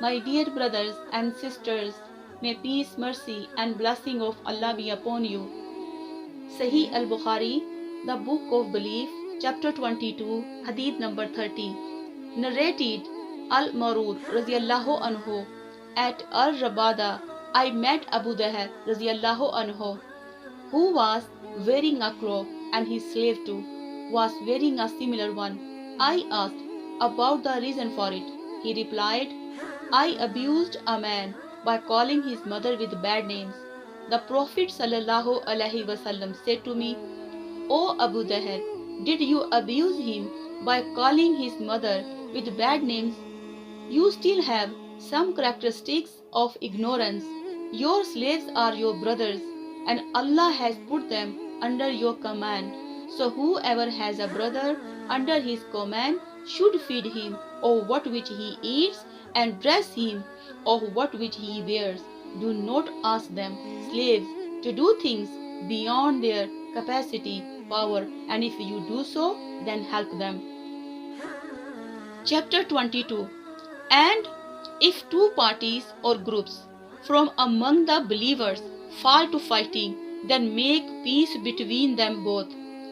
My dear brothers and sisters, may peace, mercy, and blessing of Allah be upon you. Sahih al-Bukhari, the Book of Belief, chapter 22, hadith number 30. Narrated Al-Marud radiyallahu anhu. At Al-Rabada, I met Abu Dahr radiyallahu anhu, who was wearing a cloak, and his slave too was wearing a similar one. I asked about the reason for it. He replied, I abused a man by calling his mother with bad names. The Prophet sallallahu alaihi wasallam said to me, O Abu Dahr, did you abuse him by calling his mother with bad names? You still have some characteristics of ignorance. Your slaves are your brothers, and Allah has put them under your command. So whoever has a brother under his command should feed him of what which he eats and dress him of what which he wears. Do not ask them, slaves, to do things beyond their capacity, power, and if you do so, then help them. Chapter 22. And if two parties or groups from among the believers fall to fighting, then make peace between them both.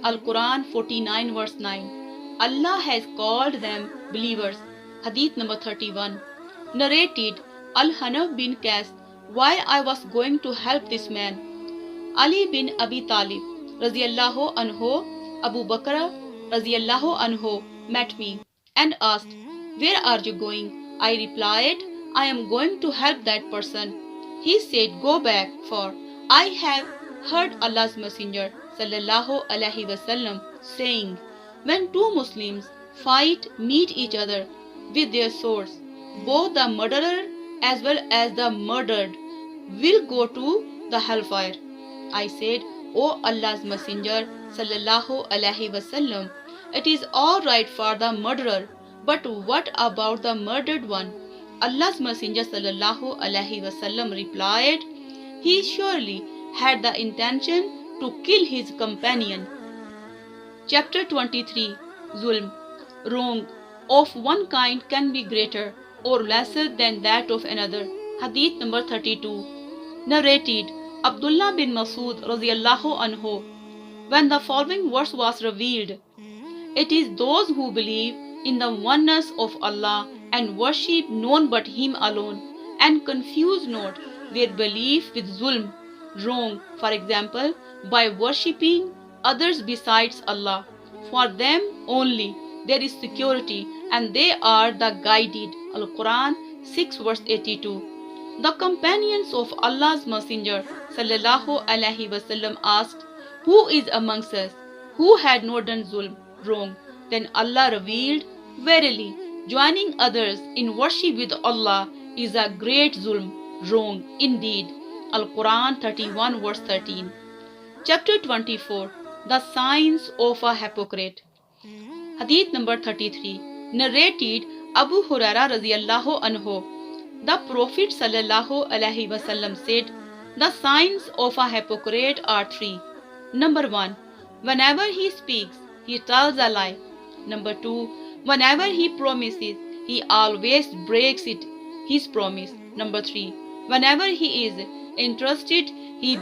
Al-Quran 49 verse 9. Allah has called them believers. Hadith number 31. Narrated Al-Hanaf bin Qais, while I was going to help this man, Ali bin Abi Talib radiyallahu anhu, Abu Bakr radiyallahu anhu met me and asked, where are you going? I replied, I am going to help that person. He said, go back, for I have heard Allah's Messenger sallallahu alaihi wasallam saying, when two Muslims meet each other with their swords, both the murderer as well as the murdered will go to the hellfire. I said, O Allah's Messenger sallallahu alaihi wasallam, it is all right for the murderer, but what about the murdered one? Allah's Messenger sallallahu alaihi wasallam replied, he surely had the intention to kill his companion. Chapter 23. Zulm. Wrong of one kind can be greater or lesser than that of another. Hadith number 32. Narrated Abdullah bin Masud radiyallahu anhu, when the following verse was revealed, it is those who believe in the oneness of Allah and worship none but Him alone, and confuse not their belief with zulm, wrong, for example, by worshipping others besides Allah. For them only there is security, and they are the guided. Al-Quran 6 verse 82. The companions of Allah's Messenger sallallahu alaihi wasallam asked, who is amongst us who had not done zulm, wrong? Then Allah revealed, verily, joining others in worship with Allah is a great zulm, wrong indeed. Al-Quran 31 verse 13. Chapter 24. The signs of a hypocrite. Hadith number 33. Narrated Abu Huraira radiyallahu anhu. The Prophet sallallahu alaihi wasallam said, the signs of a hypocrite are three. Number 1. Whenever he speaks, he tells a lie. Number 2. Whenever he promises, he always breaks his promise. Number 3. Whenever he is entrusted, he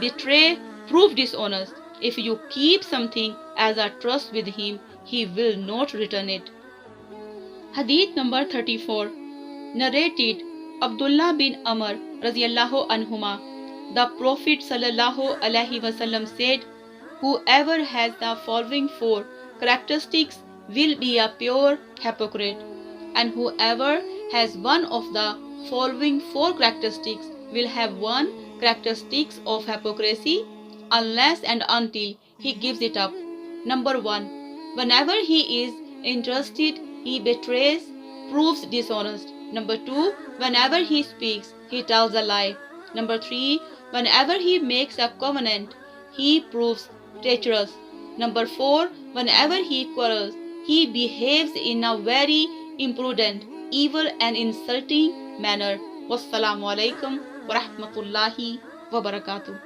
proves dishonest. If you keep something as a trust with him, he will not return it. Hadith number 34. Narrated Abdullah bin Amr radiyallahu anhuma. The Prophet sallallahu alaihi wasallam said, whoever has the following four characteristics will be a pure hypocrite, and whoever has one of the following four characteristics will have one characteristics of hypocrisy unless and until he gives it up. Number 1. Whenever he is entrusted, he betrays, proves dishonest. Number 2. Whenever he speaks, he tells a lie. Number 3. Whenever he makes a covenant, he proves treacherous. Number 4. Whenever he quarrels, he behaves in a very imprudent, evil and insulting manner. Wassalamu alaikum wa rahmatullahi wa barakatuh.